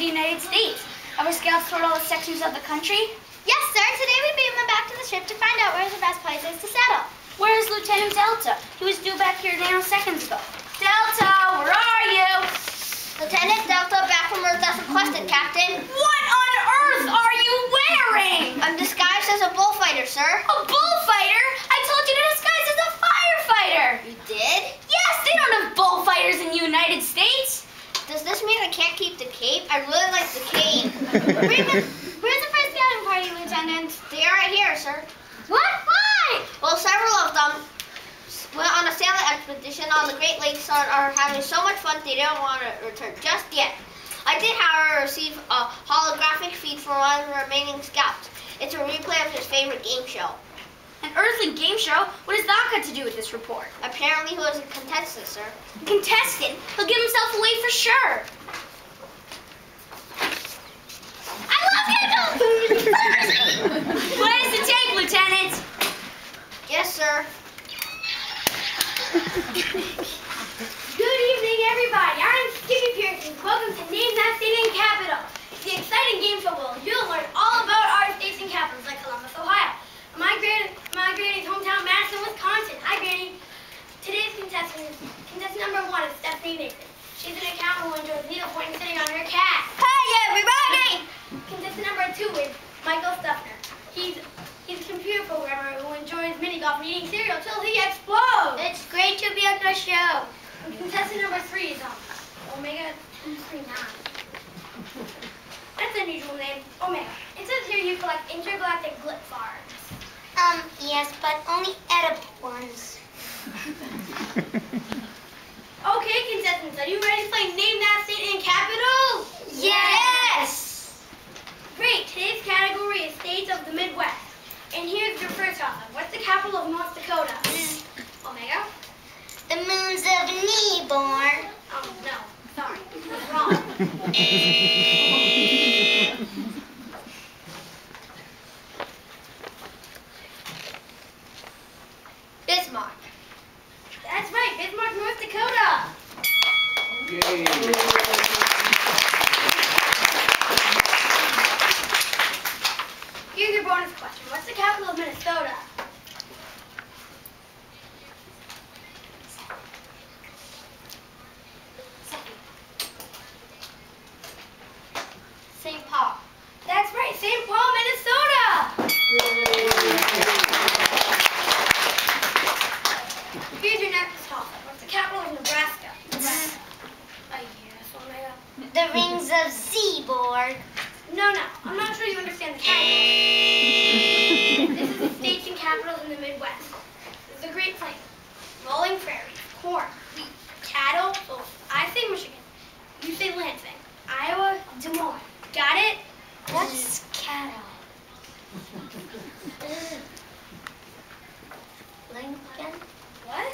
the United States. Have our scouts toured all the sections of the country? Yes, sir. Today we beam them back to the ship to find out where the best place is to settle. Where is Lieutenant Delta? He was due back here nanoseconds ago. Delta, where are you? Lieutenant Delta, back from Earth as requested, Captain. What on earth are you wearing? I'm disguised as a bullfighter, sir. A bullfighter? I told you to disguise as a firefighter. You did? Yes, they don't have bullfighters in the United States. Does this mean I can't keep the cape? I really like the cape. Where's the first scouting party, Lieutenant? They are right here, sir. What? Why? Well, several of them went on a sailing expedition on the Great Lakes and are having so much fun they don't want to return just yet. I did, however, receive a holographic feed from one of the remaining scouts. It's a replay of his favorite game show. An earthly game show? What has that got to do with this report? Apparently he was a contestant, sir. A contestant? He'll give himself away for sure. I love you! What is the tape, Lieutenant? Yes, sir. Good evening, everybody. I'm Skippy Pearson. Welcome to Name That State and Capital. It's the exciting game show where you'll learn all about our states and capitals like Columbus, Ohio. My granny's hometown, Madison, Wisconsin. Hi, Granny. Today's contestant number 1 is Stephanie Nathan. She's an accountant who enjoys needlepoint and sitting on her cat. Hey, everybody! Contestant number 2 is Michael Stuffner. He's a computer programmer who enjoys mini golf and eating cereal till he explodes. It's great to be on the show. And contestant number 3 is Omega 239. That's an unusual name, Omega. It says here you collect intergalactic glip farms. Yes, but only edible ones. Okay, contestants, are you ready to play Name That State and Capital? Yes! Great, today's category is states of the Midwest. And here's your first offer. What's the capital of North Dakota? Omega? The moons of Newborn. No, sorry, that's wrong. Bismarck. That's right, Bismarck, North Dakota. Yay. Here's your bonus question. What's the capital of Minnesota? St. Paul. That's right, St. Paul, Minnesota. Here's your next topic. What's the capital of Nebraska? Yes, Omega. The rings of Seaboard. No, I'm not sure you understand the category. This is the states and capitals in the Midwest. This is the Great Plains, rolling prairies, corn, wheat, cattle. Oh, I say Michigan. You say Lansing, Iowa, Des Moines. Got it? What's cattle? Lincoln? What?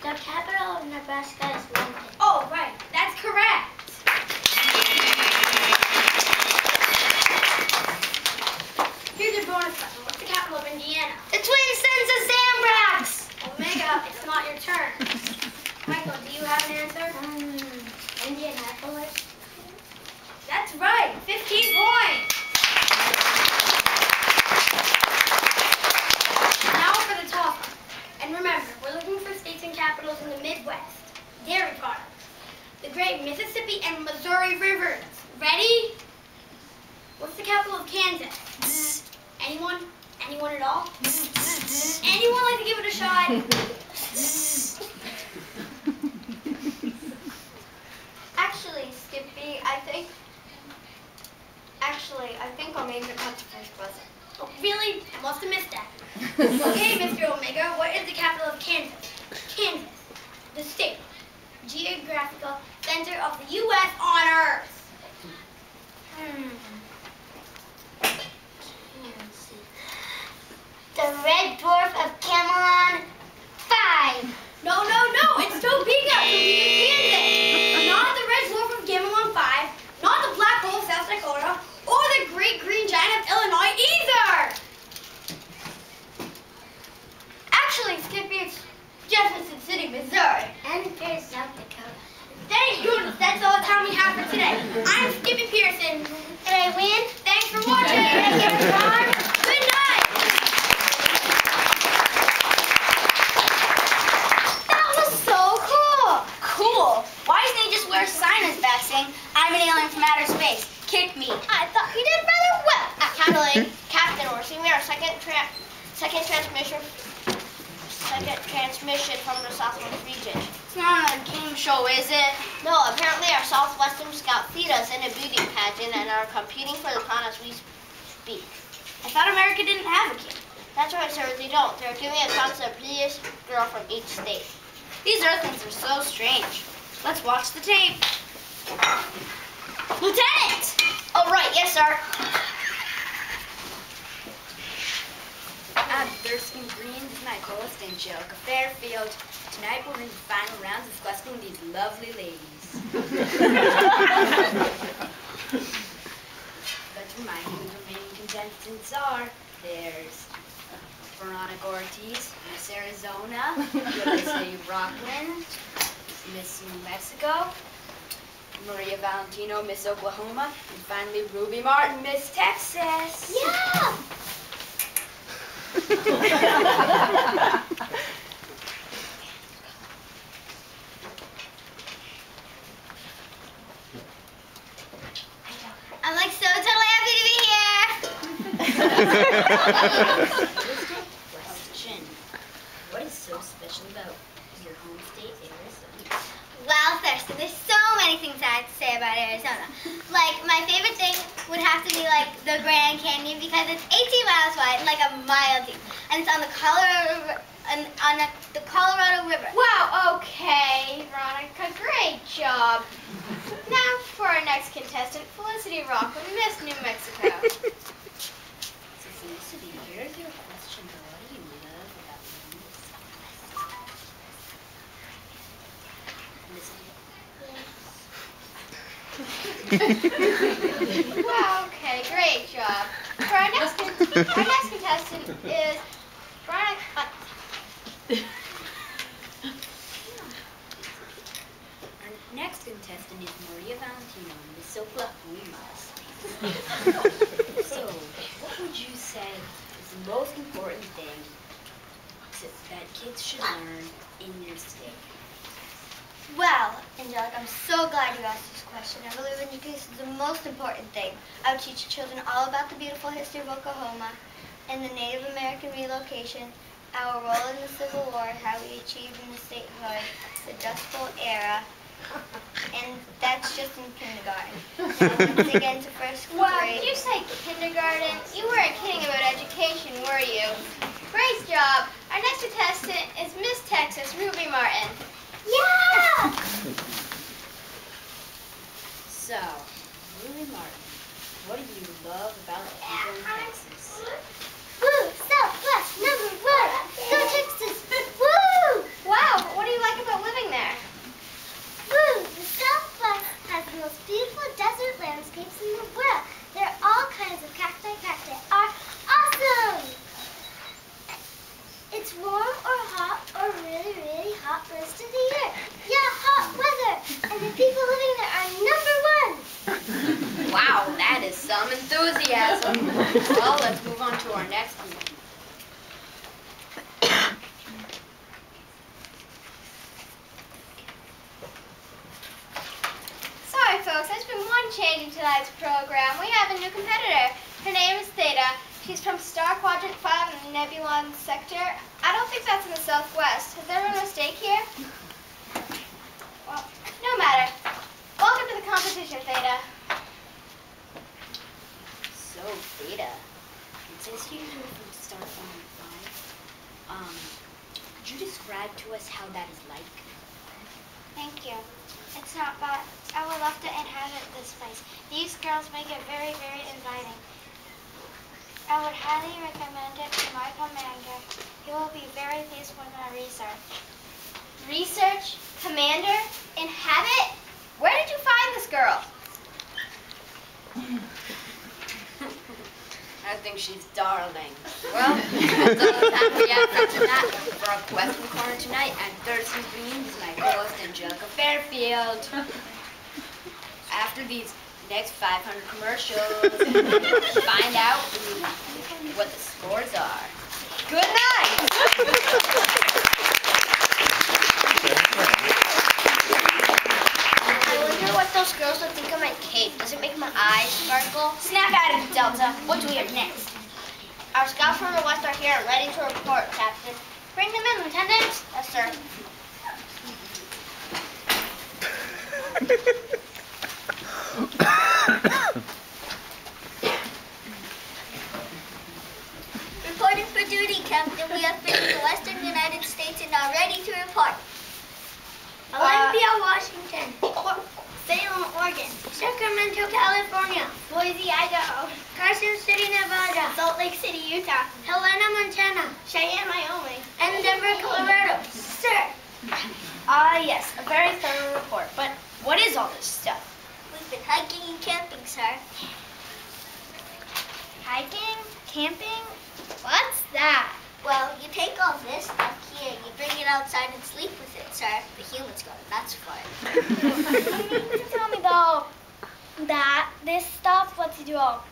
The capital of Nebraska is Lincoln. Oh, right. That's correct. Here's your bonus question. What's the capital of Indiana? The Twin Sons of Zambrax. Omega, it's not your turn. Michael, do you have an answer? Indianapolis. That's right. 15 points. Now for the toss-up. And remember, we're looking for states and capitals in the Midwest. Dairy products. The great Mississippi and Missouri rivers. Ready? What's the capital of Kansas? Anyone? Anyone at all? Anyone like to give it a shot? Actually, Skippy, I think Omega got the first buzzer. Oh, really? I must have missed that. Okay, Mr. Omega, what is the capital of Kansas? Kansas, the state, geographical center of the U.S. on Earth. Kansas. The red dwarf of Camelon 5. No, it's Topeka, Kansas. Not the red dwarf of Gamelon 5, not the black hole of South Dakota, or the great green giant of Illinois either. Actually, Skippy, it's Jefferson City, Missouri. And there's South Dakota. Thank goodness, that's all the time we have for today. first base. Kick me. I thought you did rather well at handling. Captain, we're receiving our second transmission from the Southwest region. It's not a game show, is it? No, apparently our Southwestern Scout Theta's in a beauty pageant and are competing for the crown as we speak. I thought America didn't have a king. That's right, sir, they don't. They're giving a crown to the prettiest girl from each state. These Earthlings are so strange. Let's watch the tape. Lieutenant! Oh, right, yes, sir. I'm Thurston Green, this is my co-host Angelica Fairfield. Tonight we're in the final rounds discussing these lovely ladies. Let's remind you who the remaining contestants are. There's Veronica Ortiz, Miss Arizona, USA Rockland, Miss New Mexico, Maria Valentino, Miss Oklahoma, and finally Ruby Martin, Miss Texas. Yeah! I'm like so totally happy to be here. Question. What is so special about your home state, Arizona? Well, Thurston, there's so many things I have to say about Arizona. Like, my favorite thing would have to be like the Grand Canyon because it's 18 miles wide and like a mile deep, and it's on the Colorado River. Wow, okay, Veronica, great job. Now for our next contestant, Felicity Rockland, Miss New Mexico. So Felicity, here's your question. What do you love about Felicity? Wow, okay, great job. For our next contestant is Veronica. Our next contestant is Maria Valentino, Miss Oklahoma. So, what would you say is the most important thing that kids should learn in your state? Well, Angelica, I'm so glad you asked this question. I believe education is the most important thing. I would teach children all about the beautiful history of Oklahoma and the Native American relocation, our role in the Civil War, how we achieved in the statehood, the Dust Bowl era, and that's just in kindergarten. And once again to first Wow, grade. did you say kindergarten? You weren't kidding about education, were you? Great job. Our next contestant is Miss Texas, Ruby Martin. Yeah! So, Ruby Martin, what do you love about people in Texas? Woo! Southwest #1! Go Texas! Woo! Wow, but what do you like about living there? Woo! The Southwest has the most beautiful desert landscapes in the world. There are all kinds of cacti. Cacti are awesome! It's warm or hot or really, really hot most of the year. Yeah, hot weather! And the people living there are #1! Wow, that is some enthusiasm. Well, let's move on to our next one. Sorry, folks, there's been one change in tonight's program. We have a new competitor. Her name is Theta. She's from Star Quadrant 5 in the Nebulon sector. I don't think that's in the Southwest. Is there a mistake here? Well, no matter. Welcome to the competition, Theta. So, Theta, it says here you're from Star Quadrant 5. Could you describe to us how that is like? Thank you. It's not bad. I would love to inhabit this place. These girls make it very, very inviting. I would highly recommend it to my commander. He will be very pleased with my research. Research? Commander? Inhabit? Where did you find this girl? I think she's darling. Well, that's all the time we have for tonight. For our question corner tonight, I'm Thurston Green. This is my co-host Angelica Fairfield. After these next 500 commercials, find out what the scores are. Good night! I wonder what those girls would think of my cape. Does it make my eyes sparkle. Snap out of it, Delta. What do we have next? Our scouts from the west are here, ready to report, Captain. Bring them in, Lieutenant. Yes, sir. Reporting for duty, Captain. We have been in the western United States and are ready to report. Olympia, Washington. Salem, Oregon. Sacramento, California. Boise, Idaho. Carson City, Nevada. Salt Lake City, Utah. Helena, Montana. Cheyenne, Wyoming. And Denver, Colorado. Sir. Yes, a very thorough report. But what is all this stuff? We've been hiking and camping, sir. Hiking? Camping? What's that? Well, you take all this stuff here, you bring it outside and sleep with it, sir. The humans go nuts for it. You mean to tell me though that this stuff lets you do all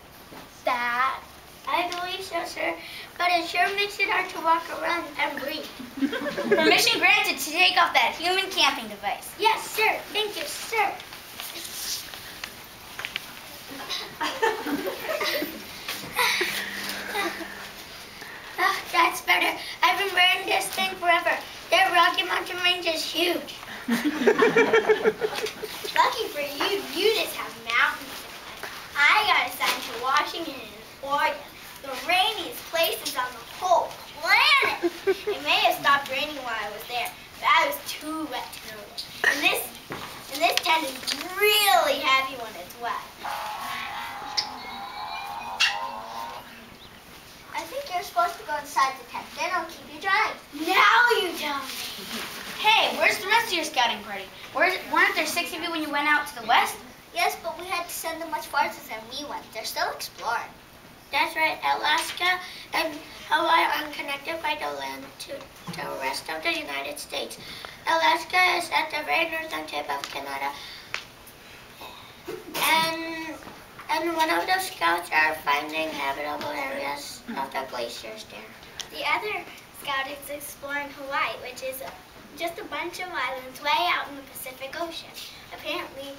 that? I believe so, sir. But it sure makes it hard to walk around and breathe. Permission granted to take off that human camping device. Yes, sir. Thank you, sir. Oh, that's better. I've been wearing this thing forever. That Rocky Mountain Range is huge. Lucky for you, you just have mountains. I got assigned to Washington and Oregon, the rainiest places on the whole planet. It may have stopped raining while I was there, but I was too wet to notice. And this tent is really heavy when it's wet. I think you're supposed to go inside the tent. Then I'll keep you dry. Now you tell me. Hey, where's the rest of your scouting party? Weren't there 6 of you when you went out to the west? Yes, but we had to send them much farther than we went. They're still exploring. That's right. Alaska and Hawaii are connected by the land to the rest of the United States. Alaska is at the very northern tip of Canada. And one of the scouts are finding habitable areas of the glaciers there. The other scout is exploring Hawaii, which is just a bunch of islands way out in the Pacific Ocean. Apparently,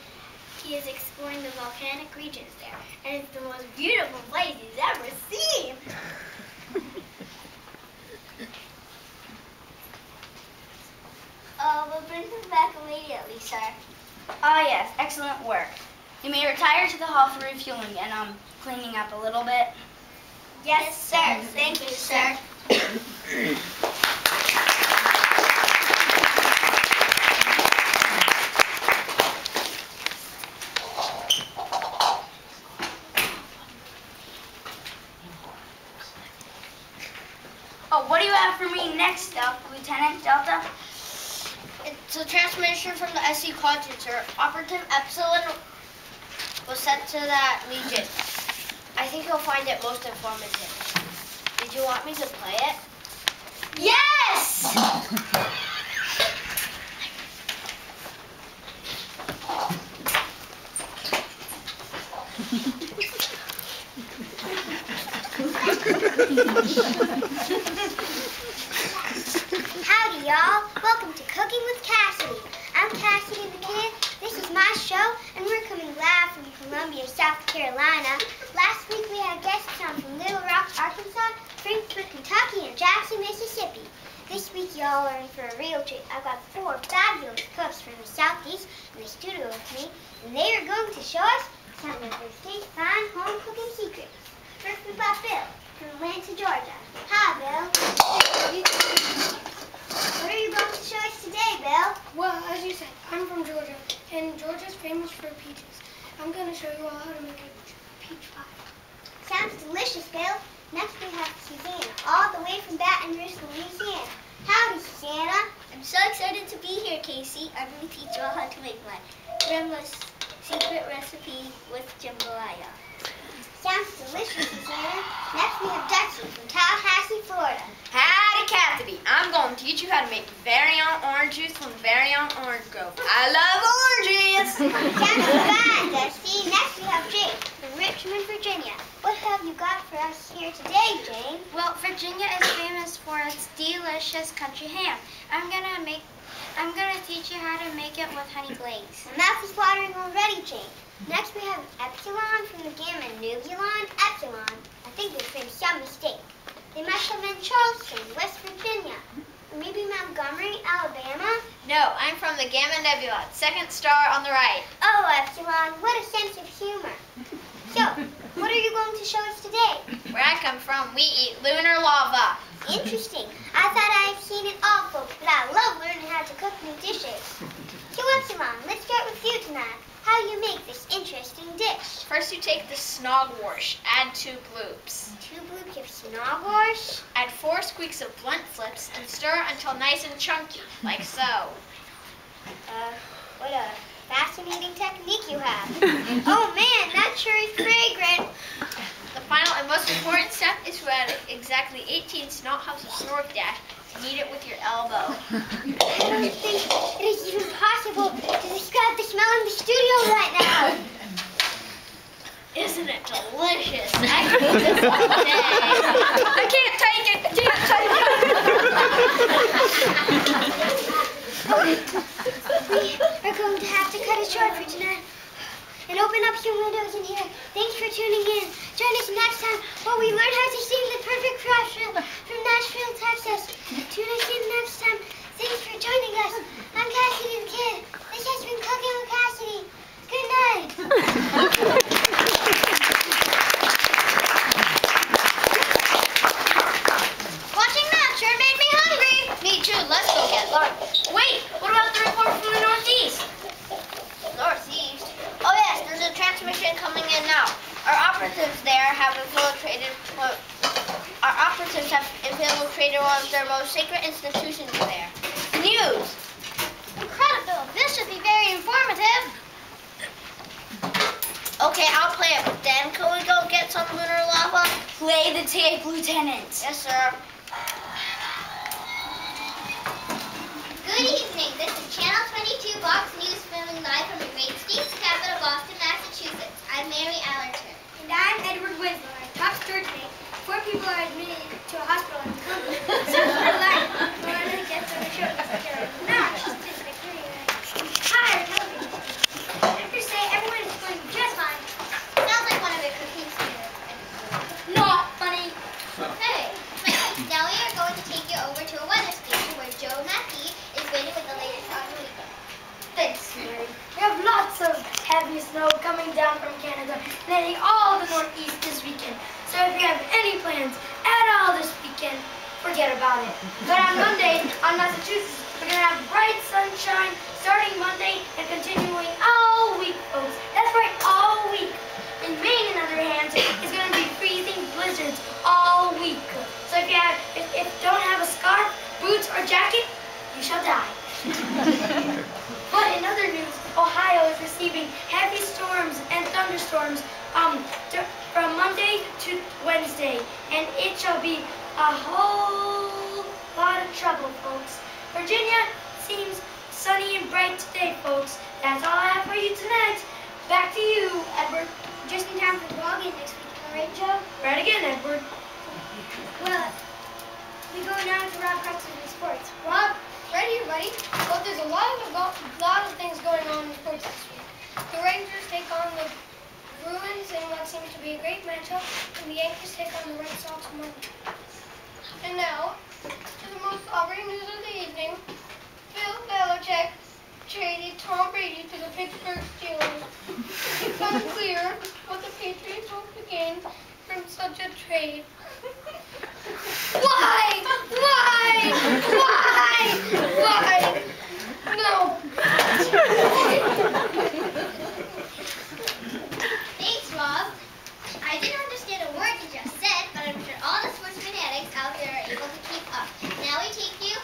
he is exploring the volcanic regions there, and it's the most beautiful place he's ever seen. We'll bring them back immediately, sir. Ah, yes, excellent work. You may retire to the hall for refueling and cleaning up a little bit. Yes, sir. Thank you, sir. Oh, what do you have for me next, Lieutenant Delta? It's a transmission from the SC Quadrant, sir. Operative Epsilon was sent to that legion. I think you'll find it most informative. Did you want me to play it? Yes! Howdy, y'all. Welcome to Cooking with Cassidy. I'm Cassidy the Kid. This is my show, and we're coming live from Columbia, South Carolina. Last week we had guests on from Little Rock, Arkansas, Frankfort, Kentucky, and Jackson, Mississippi. This week y'all are in for a real treat. I've got 4 fabulous cooks from the Southeast in the studio with me, and they are going to show us some of their state's fine home cooking secrets. First we've got Bill from Atlanta, Georgia. Hi, Bill. What are you going to show us today, Bill? Well, as you said, I'm from Georgia, and Georgia's famous for peaches. I'm going to show you all how to make a peach pie. Sounds delicious, Bill. Next we have Susanna, all the way from Baton Rouge, Louisiana. Howdy, Susanna. I'm so excited to be here, Casey. I'm going to teach you all how to make my grandma's secret recipe with jambalaya. Sounds delicious, Susanna. Next we have Dutchie from Tallahassee, Florida. Howdy, Cassidy. I'm going to teach you how to make very own orange juice from the very own orange grove. I love oranges! Sounds fine, Dutchie. Next we have Jane from Richmond, Virginia. What have you got for us here today, Jane? Well, Virginia is famous for its delicious country ham. I'm gonna teach you how to make it with honey glaze. My mouth is watering already, Jane. Next we have Epsilon from the Gamma Nubulon. Epsilon. I think they made some mistake. They must have been Charleston, West Virginia. Or maybe Montgomery, Alabama. No, I'm from the Gamma Nebula, second star on the right. Oh, Epsilon, what a sense of humor. So, what are you going to show us today? Where I come from, we eat lunar lava. Interesting. I thought I'd seen it all, folks, but I love learning how to cook new dishes. So, Epsilon, let's start with you tonight. How you make this interesting dish. First you take the snogwash, add 2 bloops. 2 bloops of snogwash. Add 4 squeaks of blunt flips and stir until nice and chunky, like so. What a fascinating technique you have. Oh man, that sure is fragrant. The final and most important step is to add exactly 18 snot hops of snork dash and eat it with your elbow. I don't think it is even possible to describe the smell in the studio right now. Isn't it delicious? I could eat this all day. I can't take it. I can't take We are going to have to cut it short for tonight and open up some windows in here. Thanks for tuning in. Join us next time while we learn how to sing the perfect Russian from Nashville, Texas. Tune us in next time. Thanks for joining us. I'm Cassidy the Kid. This has been Cooking with Cassidy. Good night. Watching that sure made me hungry. Me too. Let's go get lunch. Wait, what about the report from the Northeast? Northeast? Oh yes, there's a transmission coming in now. Our operatives have infiltrated one of their most sacred institutions there. News! Incredible. This should be very informative. Okay, I'll play it, but then can we go get some lunar lava? Play the tape, Lieutenant. Yes, sir. Good evening. This is Channel 22 Box News filming live from the great state's capital, Boston, Massachusetts. I'm Mary Allerton. And I'm Edward Winslow. Our top story today: 4 people are admitted to a hospital in Columbus. Since we're live, we're going to get some shows. They're not just physically. Hi, television. After say everyone is going just fine. Sounds like one of the cooking students. Not funny. Hey, now we are going to take you over to a weather station where Joe Mackey is waiting with the latest on the weekend. Thanks, Mary. We have lots of heavy snow coming down from Canada, landing all the Northeast this weekend. So if you have any plans at all this weekend, forget about it. But on Monday, on Massachusetts, we're going to have bright sunshine starting Monday and continuing all week, folks. That's right, all week. In Maine, on the other hand, it's going to be freezing blizzards all week. So if you don't have a scarf, boots, or jacket, you shall die. But in other news, Ohio is receiving heavy storms and thunderstorms from Monday to Wednesday, and it shall be a whole lot of trouble, folks. Virginia seems sunny and bright today, folks. That's all I have for you tonight. Back to you, Edward. Just in time for the ball game next week, all right, Joe? Right again, Edward. Well, we go now to Rob Preston in sports. Rob, ready, buddy? Well, there's a lot of things going on in sports this week. The Rangers take on the Bruins in what seems to be a great matchup, and the Yankees take on the Red Sox Monday. And now, to the most sobering news of the evening, Bill Belichick traded Tom Brady to the Pittsburgh Steelers. It's unclear what the Patriots hope to gain from such a trade. Why? Why? Why? Why? No. Thanks, Rob. I didn't understand a word you just said, but I'm sure all the sports fanatics out there are able to keep up. Now we take you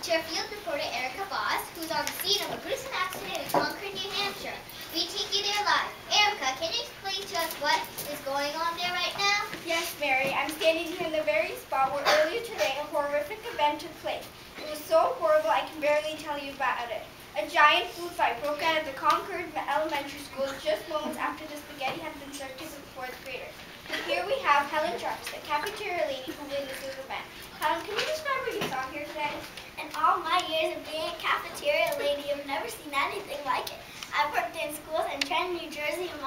to our field reporter, Erica Voss, who's on the scene of a gruesome accident in Concord, New Hampshire. We take you there live. Erica, can you explain to us what is going on there right now? Yes, Mary. I'm standing here in the very spot where earlier today a horrific event took place. It was so horrible I can barely tell you about it. A giant food fight broke out at the Concord Elementary School just moments after the spaghetti had been served to the 4th graders. And here we have Helen Sharps, the cafeteria lady who witnessed this event. Helen, can you describe what you saw here today? In all my years of being a cafeteria lady, I've never seen anything like it. I've worked in schools in Trenton, New Jersey, and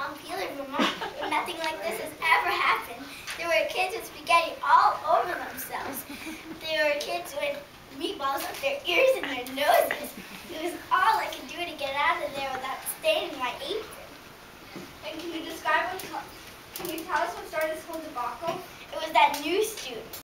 can you tell us what started this whole debacle? It was that new student.